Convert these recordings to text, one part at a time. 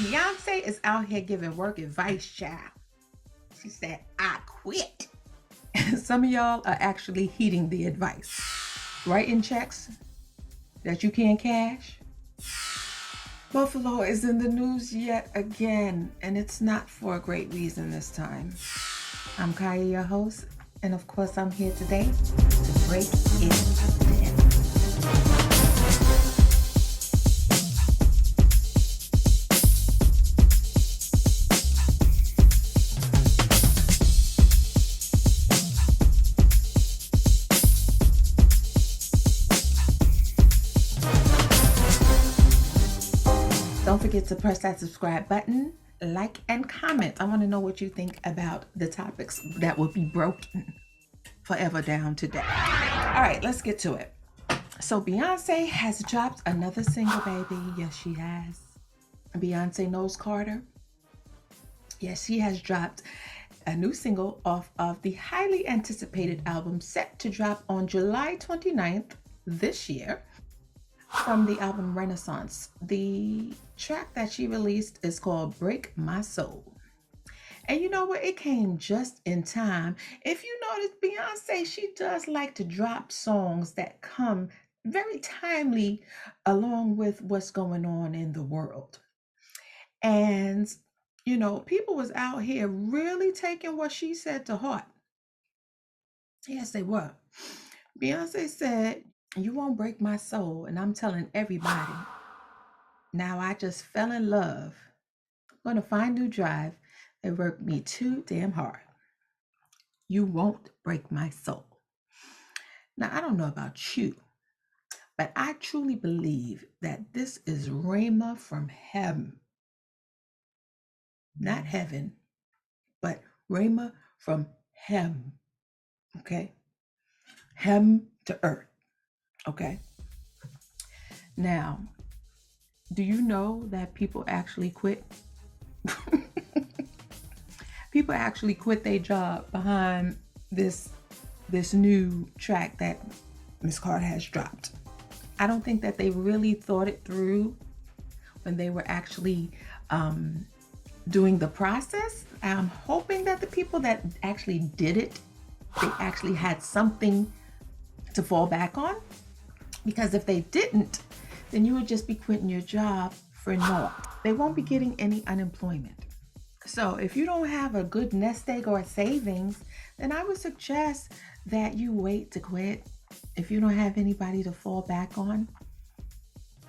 Beyonce is out here giving work advice, child. She said, I quit. Some of y'all are actually heeding the advice. Writing checks that you can't cash. Buffalo is in the news yet again, and it's not for a great reason this time. I'm Chaya, your host, and of course I'm here today to break it down. Don't forget to press that subscribe button, like, and comment. I want to know what you think about the topics that will be broken forever down today. All right, let's get to it. So Beyonce has dropped another single, baby. Yes, she has. Beyoncé Knowles Carter. Yes, she has dropped a new single off of the highly anticipated album set to drop on July 29th this year. From the album Renaissance. The track that she released is called Break My Soul. And you know what? It came just in time. If you notice, Beyonce, she does like to drop songs that come very timely along with what's going on in the world. And, you know, people was out here really taking what she said to heart. Yes, they were. Beyonce said, you won't break my soul, and I'm telling everybody. Now I just fell in love. I'm going to find new drive. They worked me too damn hard. You won't break my soul. Now, I don't know about you, but I truly believe that this is Rhema from heaven. Not heaven, but Rhema from heaven. Okay? Heaven to earth. Okay. Now, do you know that people actually quit? People actually quit their job behind this new track that Miss Carter has dropped. I don't think that they really thought it through when they were actually doing the process. I'm hoping that the people that actually did it, they actually had something to fall back on. Because if they didn't, then you would just be quitting your job for naught. They won't be getting any unemployment. So if you don't have a good nest egg or savings, then I would suggest that you wait to quit if you don't have anybody to fall back on.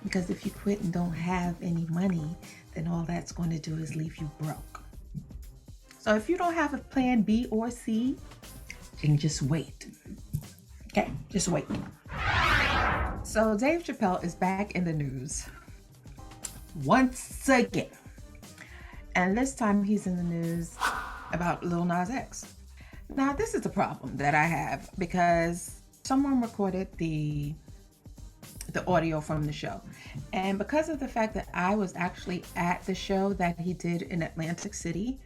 Because if you quit and don't have any money, then all that's going to do is leave you broke. So if you don't have a plan B or C, then just wait. Okay, just wait. So Dave Chappelle is back in the news once again. And this time he's in the news about Lil Nas X. Now this is a problem that I have because someone recorded the audio from the show. And because of the fact that I was actually at the show that he did in Atlantic City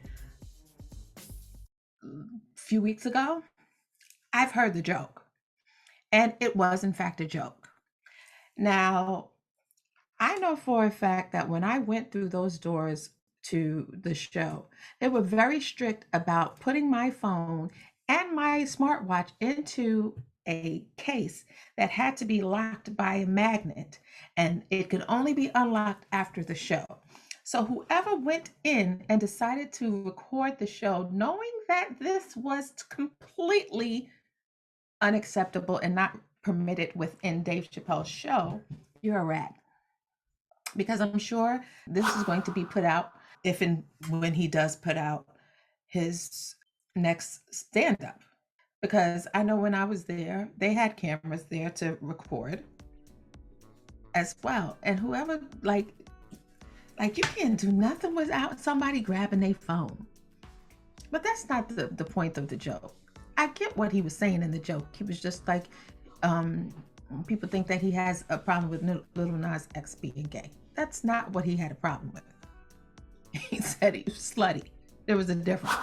a few weeks ago, I've heard the joke. And it was in fact a joke. Now, I know for a fact that when I went through those doors to the show, they were very strict about putting my phone and my smartwatch into a case that had to be locked by a magnet, and it could only be unlocked after the show. So whoever went in and decided to record the show, knowing that this was completely unacceptable and not permitted within Dave Chappelle's show, you're a rat. Because I'm sure this is going to be put out if and when he does put out his next stand-up. Because I know when I was there, they had cameras there to record as well. And whoever, like you can't do nothing without somebody grabbing their phone. But that's not the point of the joke. I get what he was saying in the joke. He was just like, people think that he has a problem with Lil Nas X being gay. That's not what he had a problem with. He said he was slutty. There was a difference.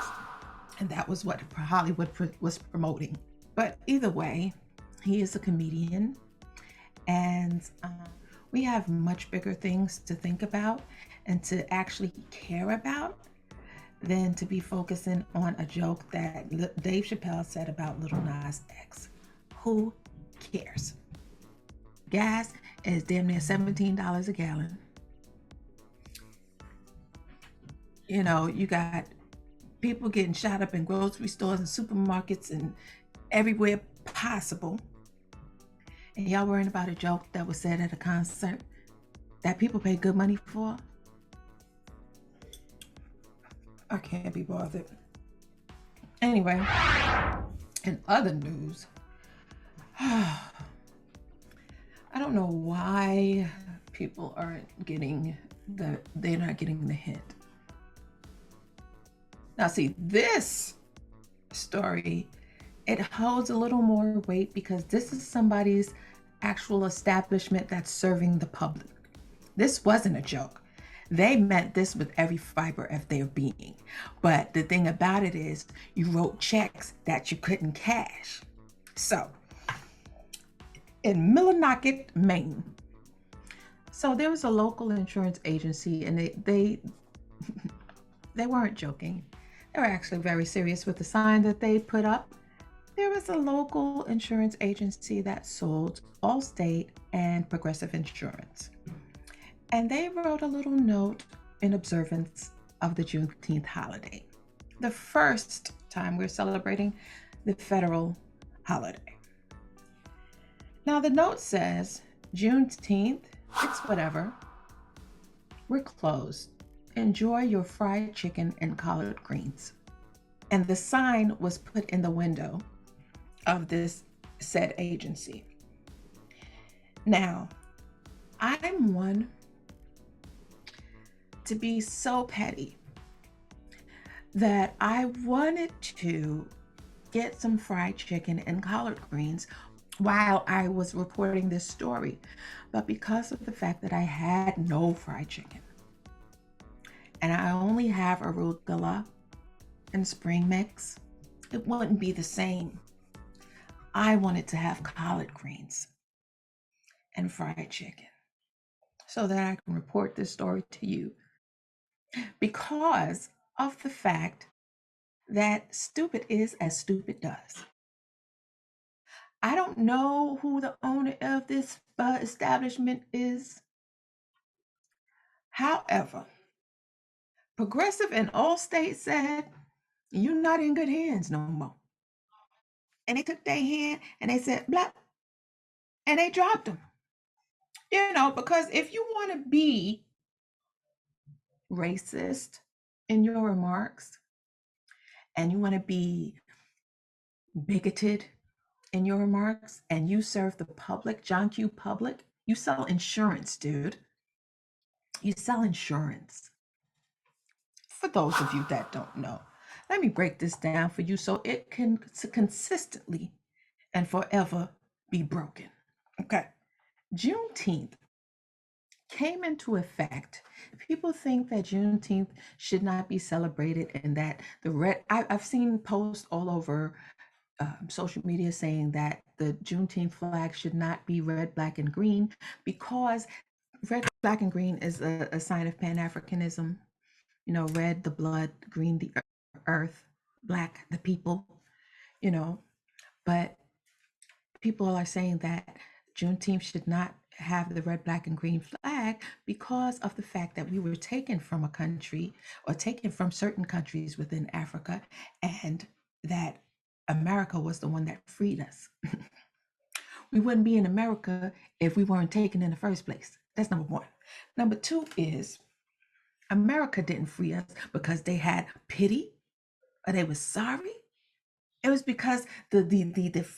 And that was what Hollywood was promoting. But either way, he is a comedian. And we have much bigger things to think about. and to actually care about than to be focusing on a joke that Dave Chappelle said about Lil Nas X. Who cares? Gas is damn near $17 a gallon. You know, you got people getting shot up in grocery stores and supermarkets and everywhere possible. And y'all worrying about a joke that was said at a concert that people pay good money for? I can't be bothered. Anyway, in other news, I don't know why people aren't getting they're not getting the hint. Now see, this story, it holds a little more weight because this is somebody's actual establishment that's serving the public. This wasn't a joke. They meant this with every fiber of their being. But the thing about it is, you wrote checks that you couldn't cash. So, in Millinocket, Maine, so there was a local insurance agency, and they weren't joking. They were actually very serious with the sign that they put up. There was a local insurance agency that sold Allstate and Progressive Insurance. And they wrote a little note in observance of the Juneteenth holiday, the first time we're celebrating the federal holiday. Now the note says, Juneteenth, it's whatever. We're closed. Enjoy your fried chicken and collard greens. And the sign was put in the window of this said agency. Now, I'm one to be so petty that I wanted to get some fried chicken and collard greens while I was reporting this story. But because of the fact that I had no fried chicken and I only have arugula and spring mix, it wouldn't be the same. I wanted to have collard greens and fried chicken so that I can report this story to you, because of the fact that stupid is as stupid does. I don't know who the owner of this establishment is. However, Progressive and Allstate said, you're not in good hands no more. And they took their hand and they said, blah, and they dropped them. You know, because if you want to be racist in your remarks and you want to be bigoted in your remarks and you serve the public, John Q. Public, you sell insurance, dude. You sell insurance. For those of you that don't know, let me break this down for you so it can consistently and forever be broken. Okay. Juneteenth came into effect. People think that Juneteenth should not be celebrated and that I've seen posts all over social media saying that the Juneteenth flag should not be red, black, and green because red, black, and green is a sign of Pan-Africanism. You know, red, the blood, green, the earth, black, the people, you know. But people are saying that Juneteenth should not have the red, black, and green flag because of the fact that we were taken from a country or taken from certain countries within Africa, and that America was the one that freed us. We wouldn't be in America if we weren't taken in the first place. That's number one. Number two is America didn't free us because they had pity or they were sorry. It was because the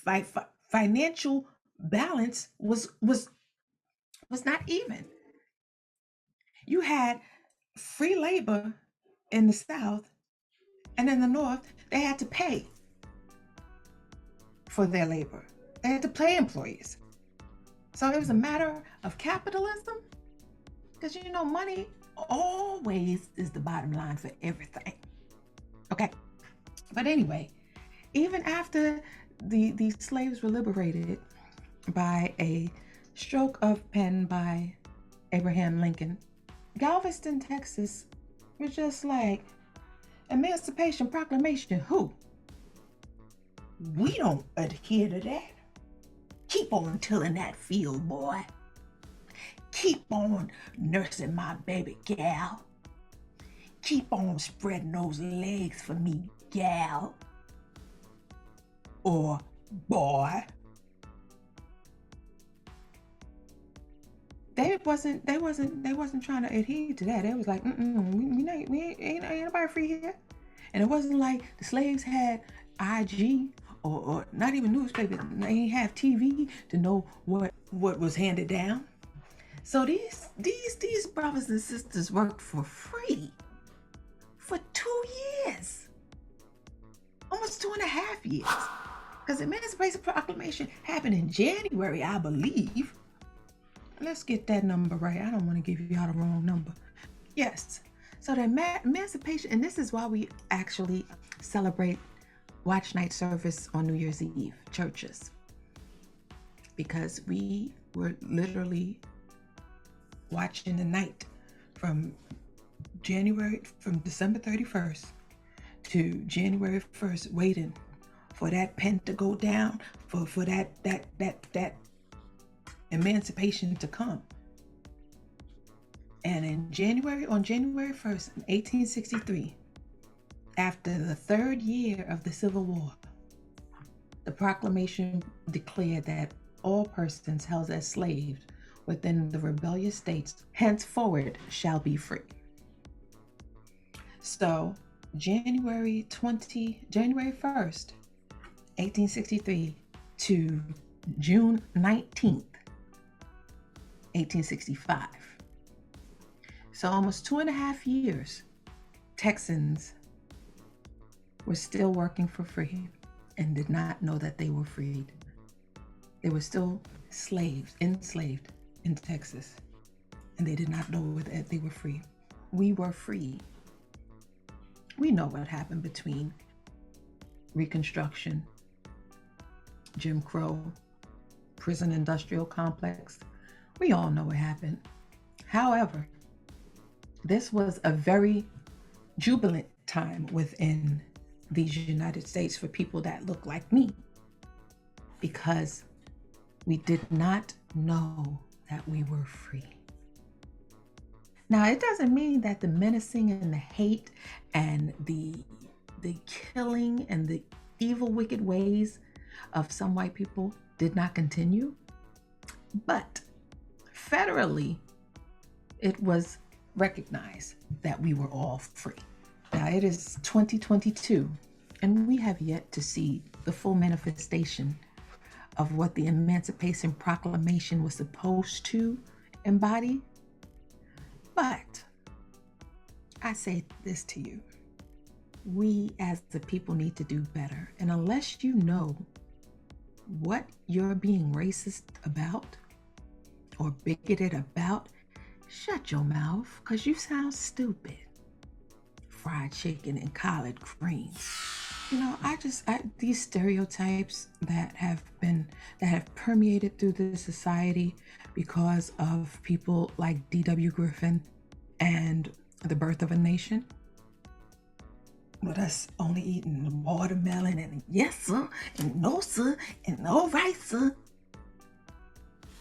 financial balance was not even. You had free labor in the South, and in the North, they had to pay for their labor. They had to pay employees. So it was a matter of capitalism, because you know, money always is the bottom line for everything. Okay. But anyway, even after the slaves were liberated by a stroke of pen by Abraham Lincoln Galveston, Texas was just like, Emancipation Proclamation, who? We don't adhere to that. Keep on tilling that field, boy. Keep on nursing my baby, gal. Keep on spreading those legs for me, gal. Or boy. They wasn't trying to adhere to that. They was like, ain't nobody free here. And it wasn't like the slaves had IG or not even newspapers. They didn't have TV to know what was handed down. So these brothers and sisters worked for free for 2 years, almost 2.5 years. Because the Emancipation Proclamation happened in January, I believe. Let's get that number right. I don't want to give y'all the wrong number. Yes. So the emancipation, and this is why we actually celebrate Watch Night service on New Year's Eve, churches. Because we were literally watching the night from December 31st to January 1st, waiting for that pen to go down, for that emancipation to come. And on January 1st, 1863, after the third year of the Civil War, the proclamation declared that all persons held as slaves within the rebellious states henceforward shall be free. So January 1st, 1863 to June 19th, 1865. So almost 2.5 years, Texans were still working for free and did not know that they were freed. They were still enslaved in Texas, and they did not know that they were free. We were free. We know what happened between Reconstruction, Jim Crow, prison industrial complex. We all know what happened. However, this was a very jubilant time within these United States for people that look like me, because we did not know that we were free. Now, it doesn't mean that the menacing and the hate and the killing and the evil, wicked ways of some white people did not continue, but federally, it was recognized that we were all free. Now, it is 2022, and we have yet to see the full manifestation of what the Emancipation Proclamation was supposed to embody. But I say this to you. We as the people need to do better. And unless you know what you're being racist about or bigoted about, shut your mouth, because you sound stupid. Fried chicken and collard greens. You know, these stereotypes that have permeated through this society because of people like D.W. Griffin and The Birth of a Nation, with us only eating watermelon and yes sir and no sir and all right sir.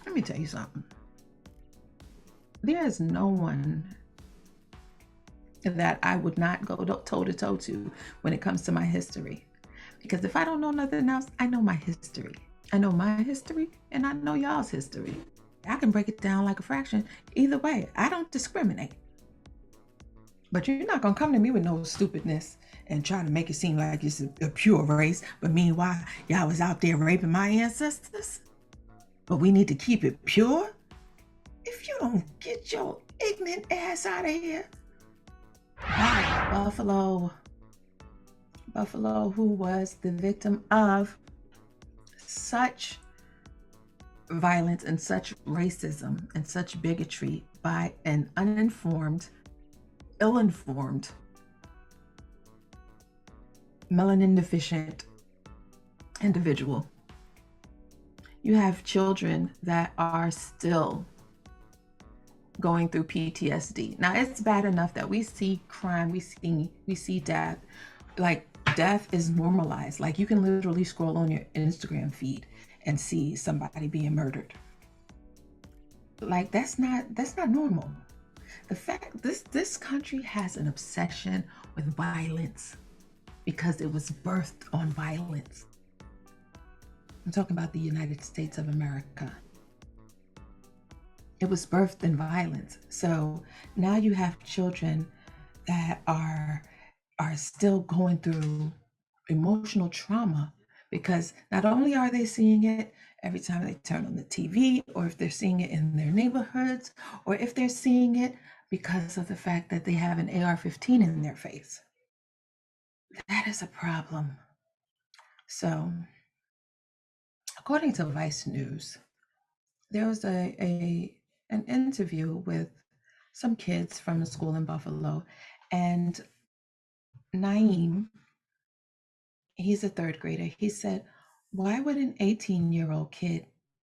Let me tell you something. There is no one that I would not go toe to toe to when it comes to my history. Because if I don't know nothing else, I know my history. I know my history and I know y'all's history. I can break it down like a fraction. Either way, I don't discriminate. But you're not gonna come to me with no stupidness and try to make it seem like it's a pure race. But meanwhile, y'all was out there raping my ancestors. But we need to keep it pure. If you don't get your ignorant ass out of here. Buffalo, who was the victim of such violence and such racism and such bigotry by an uninformed, ill-informed, melanin deficient individual. You have children that are still going through PTSD. Now, it's bad enough that we see crime, we see death. Like, death is normalized. Like, you can literally scroll on your Instagram feed and see somebody being murdered. Like, that's not normal. The fact this country has an obsession with violence because it was birthed on violence. I'm talking about the United States of America. It was birthed in violence. So now you have children that are still going through emotional trauma because not only are they seeing it every time they turn on the TV, or if they're seeing it in their neighborhoods, or if they're seeing it because of the fact that they have an AR-15 in their face. That is a problem. So, according to Vice News, there was an interview with some kids from a school in Buffalo, and Naeem, he's a third grader. He said, why would an 18-year-old kid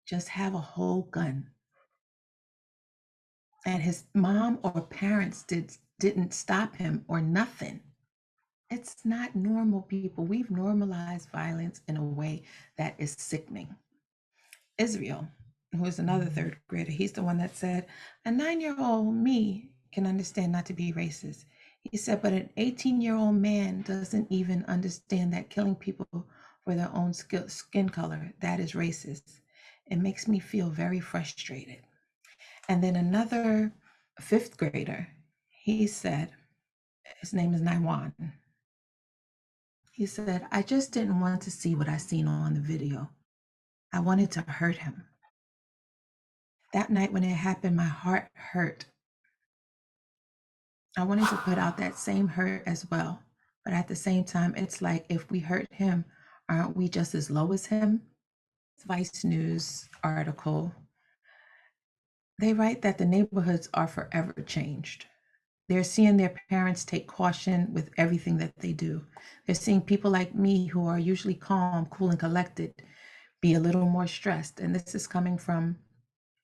just have a whole gun? And his mom or parents didn't stop him or nothing. It's not normal, people. We've normalized violence in a way that is sickening. Israel, who is another third grader, he's the one that said, a 9-year-old me can understand not to be racist. He said, but an 18-year-old man doesn't even understand that killing people for their own skin color, that is racist. It makes me feel very frustrated. And then another 5th grader, he said, his name is Naiwan. He said, I just didn't want to see what I seen on the video. I wanted to hurt him. That night when it happened, my heart hurt. I wanted to put out that same hurt as well. But at the same time, it's like, if we hurt him, aren't we just as low as him? Vice News article. They write that the neighborhoods are forever changed. They're seeing their parents take caution with everything that they do. They're seeing people like me, who are usually calm, cool, and collected, be a little more stressed. And this is coming from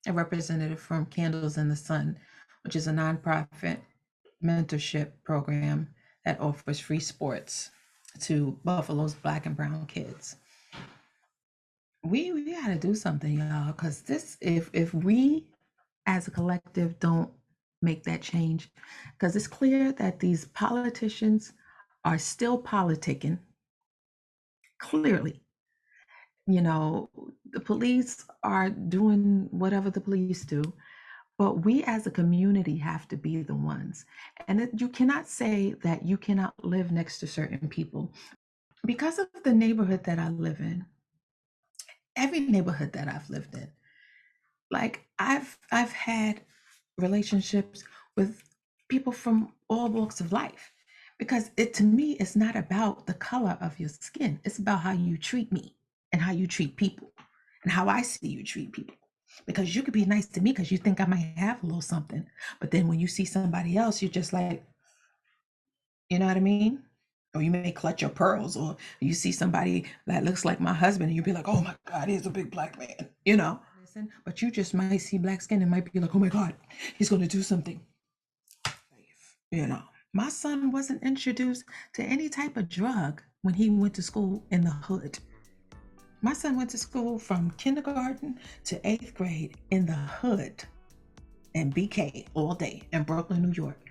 a representative from Candles in the Sun, which is a nonprofit mentorship program that offers free sports to Buffalo's Black and brown kids. We got to do something, y'all, because this, if we as a collective don't make that change, because it's clear that these politicians are still politicking. Clearly, the police are doing whatever the police do, but we as a community have to be the ones. And you cannot say that you cannot live next to certain people. Because of the neighborhood that I live in, every neighborhood that I've lived in, like I've had relationships with people from all walks of life, because to me, it's not about the color of your skin. It's about how you treat me and how you treat people and how I see you treat people. Because you could be nice to me because you think I might have a little something, but then when you see somebody else, you're just like, you know what I mean? Or you may clutch your pearls, or you see somebody that looks like my husband and you'd be like, oh my God, he's a big Black man, Listen, but you just might see black skin and might be like, oh my God, he's going to do something. My son wasn't introduced to any type of drug when he went to school in the hood. My son went to school from kindergarten to 8th grade in the hood and BK all day in Brooklyn, New York.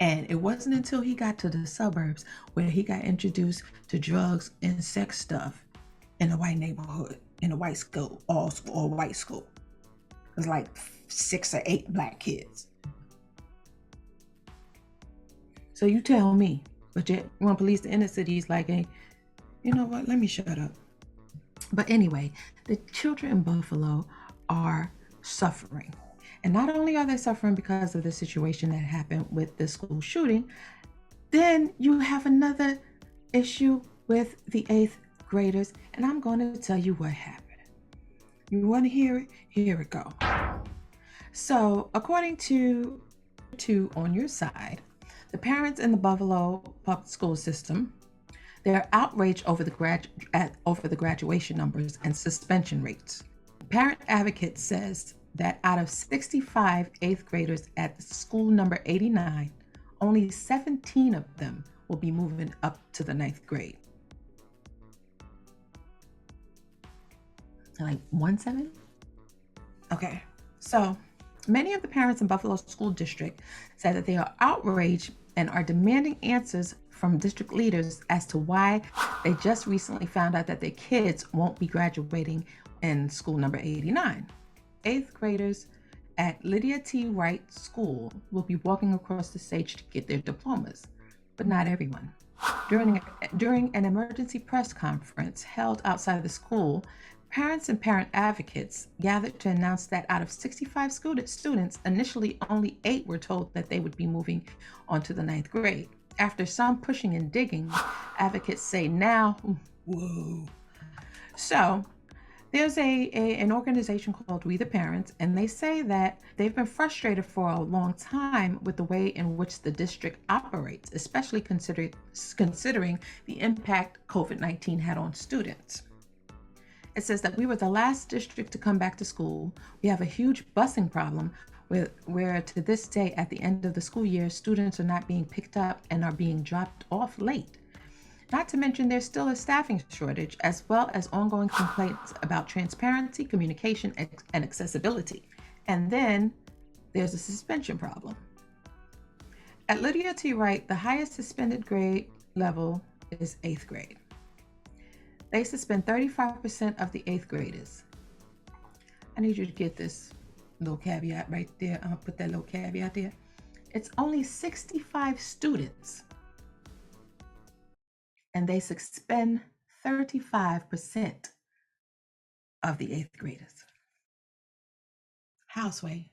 And it wasn't until he got to the suburbs where he got introduced to drugs and sex stuff in a white neighborhood, in a white school, all white school. It was like 6 or 8 Black kids. So you tell me, but yet you want to police the inner cities like, hey, you know what, let me shut up. But anyway, the children in Buffalo are suffering. And not only are they suffering because of the situation that happened with the school shooting, then you have another issue with the 8th graders. And I'm going to tell you what happened. You want to hear it? Here it go. So according to On Your Side, the parents in the Buffalo public school system, they're outraged over the graduation numbers and suspension rates. Parent Advocate says that out of 65 eighth graders at school number 89, only 17 of them will be moving up to the ninth grade. Like 1/7? Okay, so many of the parents in Buffalo School District said that they are outraged and are demanding answers from district leaders as to why they just recently found out that their kids won't be graduating in school number 89. Eighth graders at Lydia T. Wright School will be walking across the stage to get their diplomas, but not everyone. During an emergency press conference held outside the school, parents and parent advocates gathered to announce that out of 65 students, initially only 8 were told that they would be moving on to the ninth grade. After some pushing and digging, advocates say now, whoa. So there's an organization called We the Parents, and they say that they've been frustrated for a long time with the way in which the district operates, especially considering the impact COVID-19 had on students. It says that we were the last district to come back to school. We have a huge busing problem where to this day, at the end of the school year, students are not being picked up and are being dropped off late. Not to mention there's still a staffing shortage, as well as ongoing complaints about transparency, communication, and accessibility. And then there's a suspension problem. At Lydia T. Wright, the highest suspended grade level is 8th grade. They suspend 35% of the 8th graders. I need you to get this little caveat right there. I'm gonna put that little caveat there. It's only 65 students, and they suspend 35% of the 8th graders. Houseway.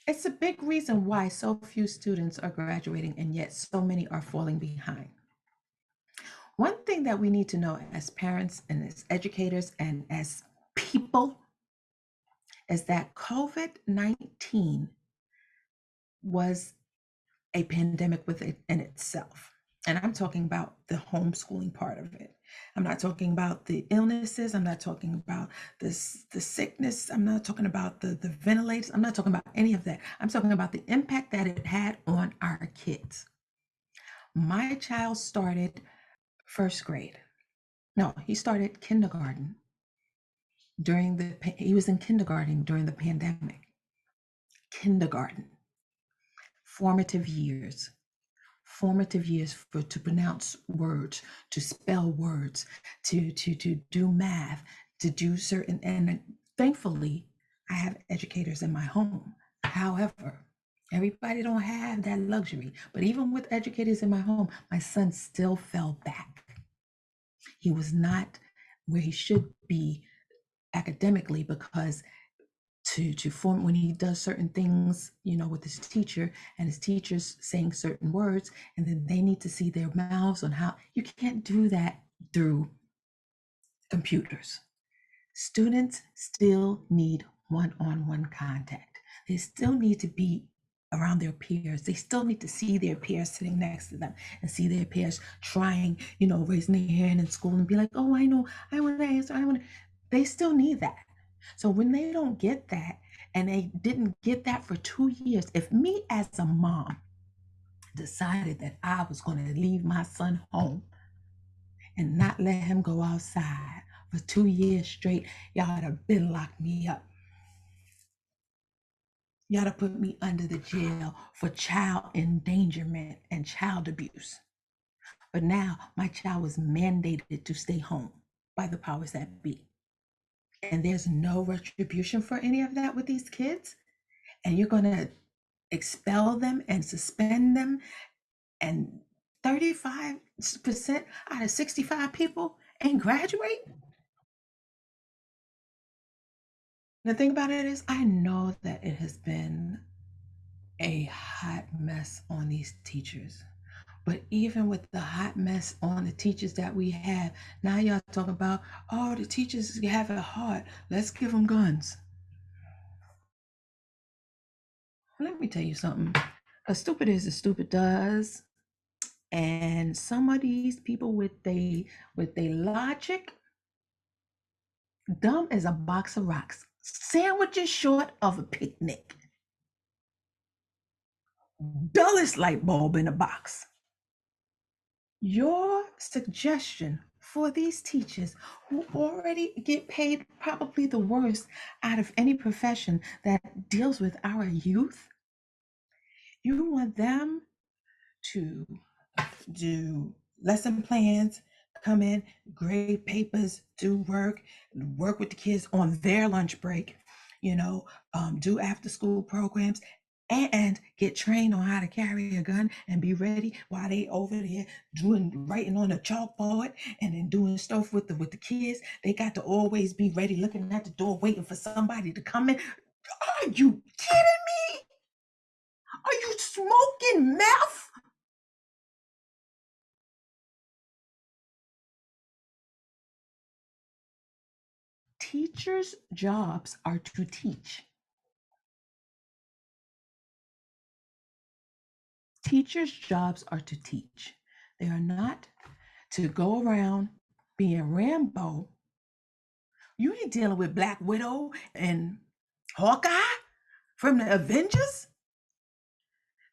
It's a big reason why so few students are graduating and yet so many are falling behind. One thing that we need to know as parents and as educators and as people is that COVID-19 was a pandemic within itself. And I'm talking about the homeschooling part of it. I'm not talking about the illnesses. I'm not talking about the sickness. I'm not talking about the ventilators. I'm not talking about any of that. I'm talking about the impact that it had on our kids. My child started first grade. No, he started kindergarten he was in kindergarten during the pandemic. Kindergarten. Formative years to pronounce words, to spell words, to do math, to do certain, and thankfully I have educators in my home. However, everybody don't have that luxury, but even with educators in my home, my son still fell back. He was not where he should be academically because to form when he does certain things, with his teacher and his teacher's saying certain words, and then they need to see their mouths on how you can't do that through computers. Students still need one-on-one contact. They still need to be around their peers. They still need to see their peers sitting next to them and see their peers trying, raising their hand in school and be like, oh, I know, I want to answer, they still need that. So when they don't get that, and they didn't get that for 2 years, if me as a mom decided that I was going to leave my son home and not let him go outside for 2 years straight, y'all would have been locked me up. Y'all to put me under the jail for child endangerment and child abuse. But now my child was mandated to stay home by the powers that be. And there's no retribution for any of that with these kids. And you're going to expel them and suspend them. And 35% out of 65 people ain't graduate. The thing about it is, I know that it has been a hot mess on these teachers. But even with the hot mess on the teachers that we have, now y'all talking about, oh, the teachers have it hard. Let's give them guns. Let me tell you something. A stupid is as stupid does. And some of these people with their logic Dumb as a box of rocks. Sandwiches short of a picnic. Dullest light bulb in a box. Your suggestion for these teachers who already get paid probably the worst out of any profession that deals with our youth, you want them to do lesson plans, come in, grade papers, do work with the kids on their lunch break, do after school programs, and get trained on how to carry a gun and be ready while they over there writing on a chalkboard and then doing stuff with the kids. They got to always be ready, looking at the door, waiting for somebody to come in. Are you kidding me? Are you smoking meth? Teachers' jobs are to teach. Teachers' jobs are to teach. They are not to go around being Rambo. You ain't dealing with Black Widow and Hawkeye from the Avengers.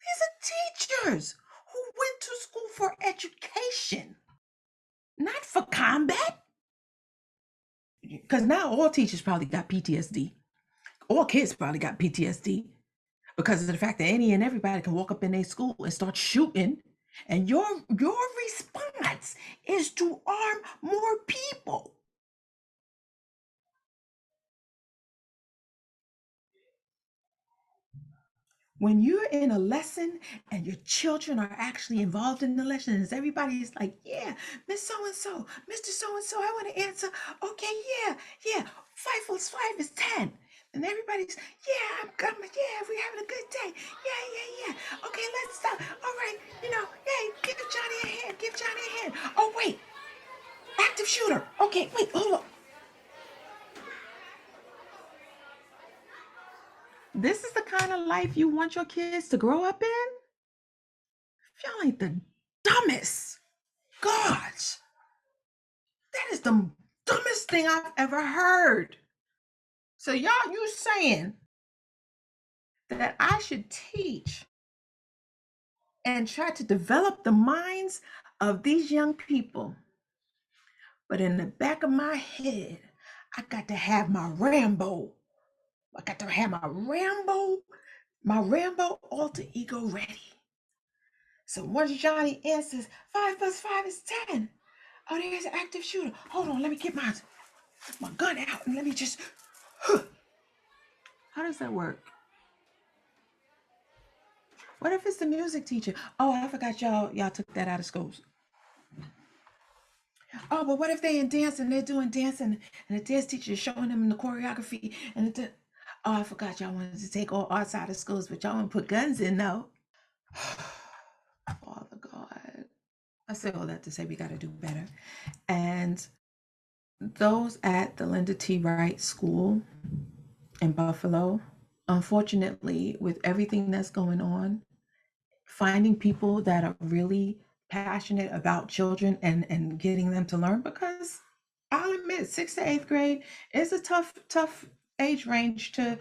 These are teachers who went to school for education, not for combat. Because now all teachers probably got PTSD. All kids probably got PTSD because of the fact that any and everybody can walk up in their school and start shooting. And your response is to arm more people. When you're in a lesson and your children are actually involved in the lesson, and everybody's like, yeah, Miss So-and-so, Mr. So-and-so, I want to answer. Okay, yeah. 5 + 5 is 10. And everybody's, yeah, we're having a good day. Yeah. Okay, let's stop. All right, hey, give Johnny a hand. Oh, wait, active shooter. Okay, wait, hold on. This is the kind of life you want your kids to grow up in? Y'all ain't the dumbest. Gosh, that is the dumbest thing I've ever heard. So you saying that I should teach and try to develop the minds of these young people. But in the back of my head, I got to have my Rambo. I got to have my Rambo alter ego ready. So once Johnny answers 5 + 5 is 10. Oh, there's an active shooter. Hold on, let me get my gun out and let me just. How does that work? What if it's the music teacher? Oh, I forgot y'all took that out of schools. Oh, but what if they in dance and they're doing dancing and the dance teacher is showing them the choreography and oh, I forgot y'all wanted to take all arts out of schools, but y'all want to put guns in though. Father God. I say all that to say we got to do better. And those at the Linda T. Wright School in Buffalo, unfortunately, with everything that's going on, finding people that are really passionate about children and getting them to learn, because I'll admit 6th to 8th grade is a tough age range to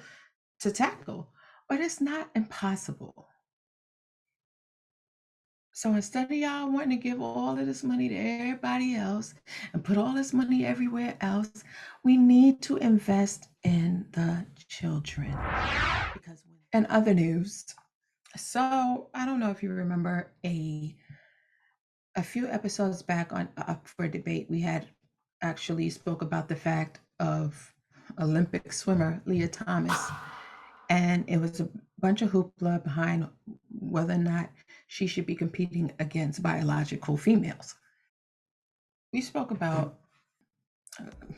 tackle, but it's not impossible. So instead of y'all wanting to give all of this money to everybody else and put all this money everywhere else, we need to invest in the children. Because in other news, so I don't know if you remember a few episodes back on Up for Debate, we had actually spoke about the fact of Olympic swimmer Leah Thomas, and it was a bunch of hoopla behind whether or not she should be competing against biological females. We spoke about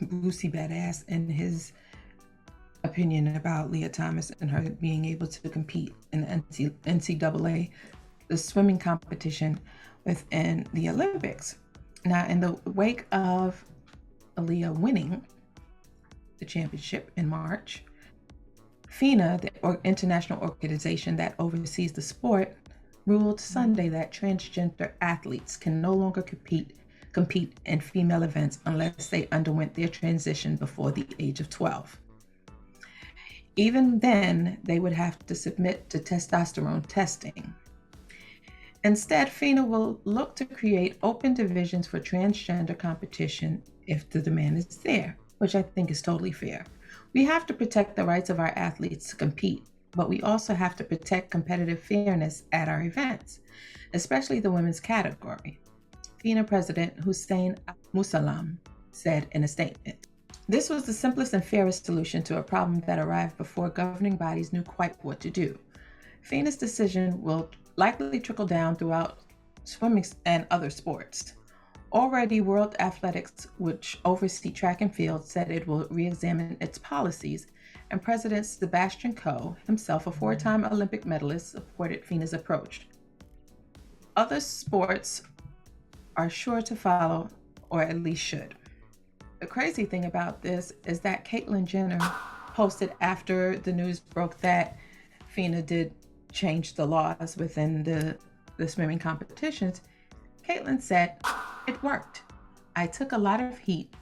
Lucy Badass and his opinion about Leah Thomas and her being able to compete in the NCAA, the swimming competition within the Olympics. Now, in the wake of Aaliyah winning the championship in March, FINA, the international organization that oversees the sport, ruled Sunday that transgender athletes can no longer compete compete in female events unless they underwent their transition before the age of 12. Even then, they would have to submit to testosterone testing. Instead, FINA will look to create open divisions for transgender competition if the demand is there, which I think is totally fair. We have to protect the rights of our athletes to compete, but we also have to protect competitive fairness at our events, especially the women's category. FINA President Hussein Musalam said in a statement, "This was the simplest and fairest solution to a problem that arrived before governing bodies knew quite what to do. FINA's decision will likely trickle down throughout swimming and other sports. Already, World Athletics, which oversees track and field, said it will re-examine its policies, and President Sebastian Coe, himself a four-time Olympic medalist, supported FINA's approach. Other sports are sure to follow, or at least should." The crazy thing about this is that Caitlyn Jenner posted after the news broke that FINA did change the laws within the swimming competitions. Caitlyn said, "It worked. I took a lot of heat,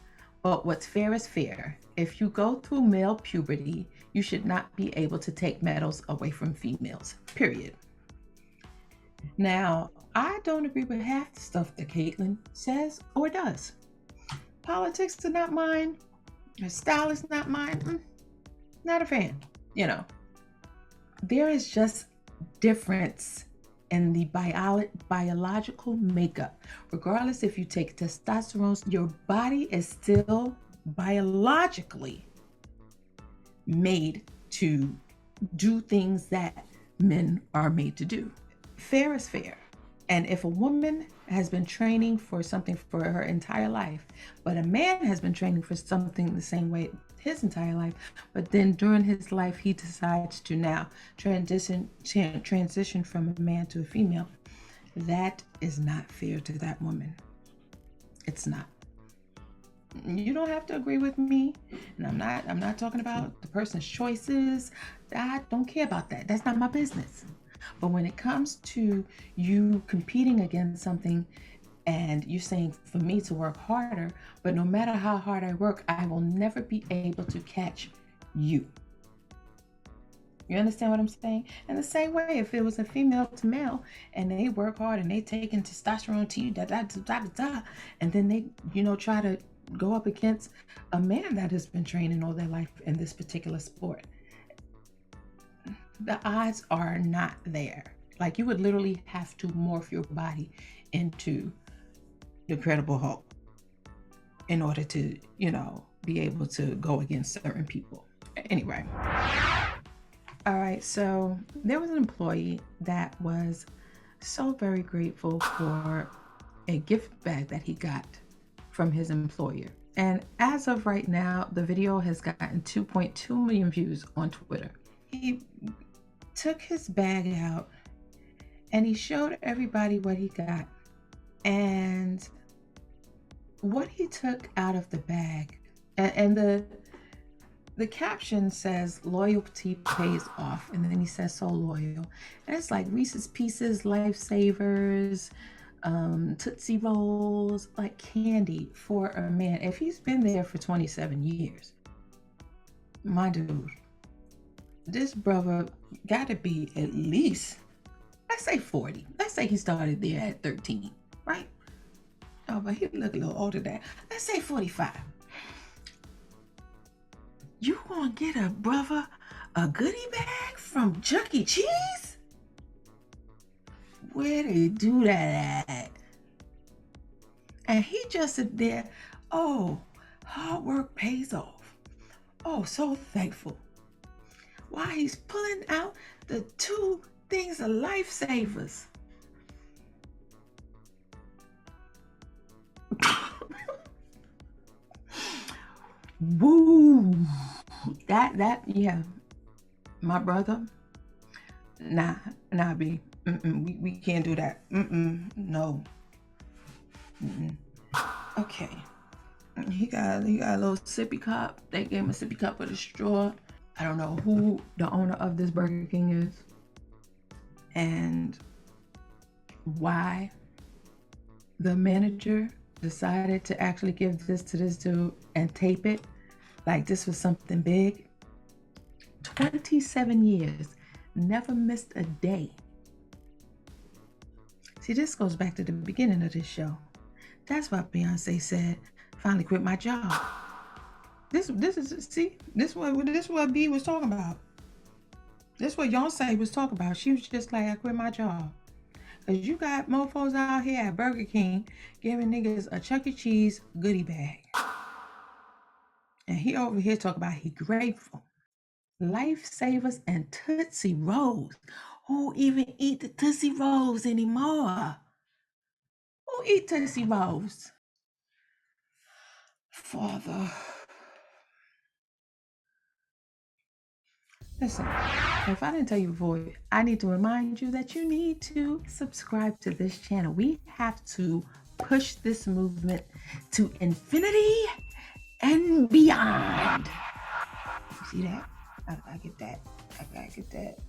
but what's fair is fair. If you go through male puberty, you should not be able to take medals away from females, period." Now, I don't agree with half the stuff that Caitlyn says or does. Politics are not mine. Her style is not mine. Not a fan, There is just difference in the biological makeup. Regardless if you take testosterone, your body is still biologically made to do things that men are made to do. Fair is fair. And if a woman has been training for something for her entire life, but a man has been training for something the same way his entire life, but then during his life he decides to now transition from a man to a female, that is not fair to that woman. It's not. You don't have to agree with me, and I'm not talking about the person's choices. I don't care about that. That's not my business. But when it comes to you competing against something and you saying for me to work harder, but no matter how hard I work, I will never be able to catch you. You understand what I'm saying? And the same way, if it was a female to male and they work hard and they take in testosterone to you, and then they, try to go up against a man that has been training all their life in this particular sport, the odds are not there. Like, you would literally have to morph your body into the Incredible Hulk in order to, be able to go against certain people. Anyway. All right, so there was an employee that was so very grateful for a gift bag that he got from his employer. And as of right now, the video has gotten 2.2 million views on Twitter. He took his bag out and he showed everybody what he got. And what he took out of the bag, and the caption says, "Loyalty pays off." And then he says, "So loyal." And it's like Reese's Pieces, Lifesavers, Tootsie Rolls, like candy for a man. If he's been there for 27 years, my dude, this brother gotta be at least, let's say 40. Let's say he started there at 13, right? Oh, but he look a little older than that. Let's say 45. You gonna get a brother a goodie bag from Chuck E. Cheese? Where they do that at? And he just sit there, oh, hard work pays off. Oh, so thankful. While he's pulling out the 2 things of Lifesavers. Woo! That, yeah. My brother, nah, B. We can't do that. No. Okay. He got a little sippy cup. They gave him a sippy cup with a straw. I don't know who the owner of this Burger King is and why the manager decided to actually give this to this dude and tape it like this was something big. 27 years, never missed a day. See, this goes back to the beginning of this show. That's why Beyoncé said, finally quit my job. This is what B was talking about. This is what Beyonce was talking about. She was just like, I quit my job. Because you got mofos out here at Burger King giving niggas a Chuck E. Cheese goodie bag. And he over here talking about he grateful. Lifesavers and Tootsie Rolls. Who even eat the Tootsie Rolls anymore? Who eat Tootsie Rolls? Father. Listen, if I didn't tell you before, I need to remind you that you need to subscribe to this channel. We have to push this movement to infinity and beyond. You see that? I get that. I get that.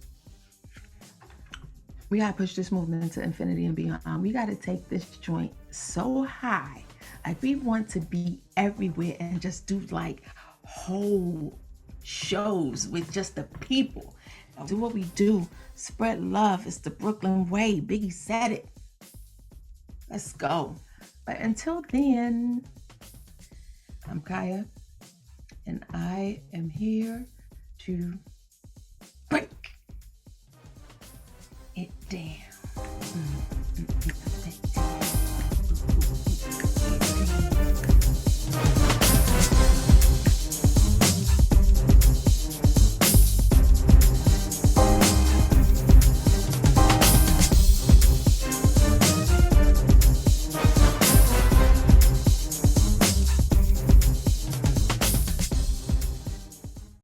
We gotta push this movement to infinity and beyond. We gotta take this joint so high. Like we want to be everywhere and just do like whole shows with just the people. Do what we do. Spread love. It's the Brooklyn way. Biggie said it. Let's go. But until then, I'm Chaya, and I am here to break it down.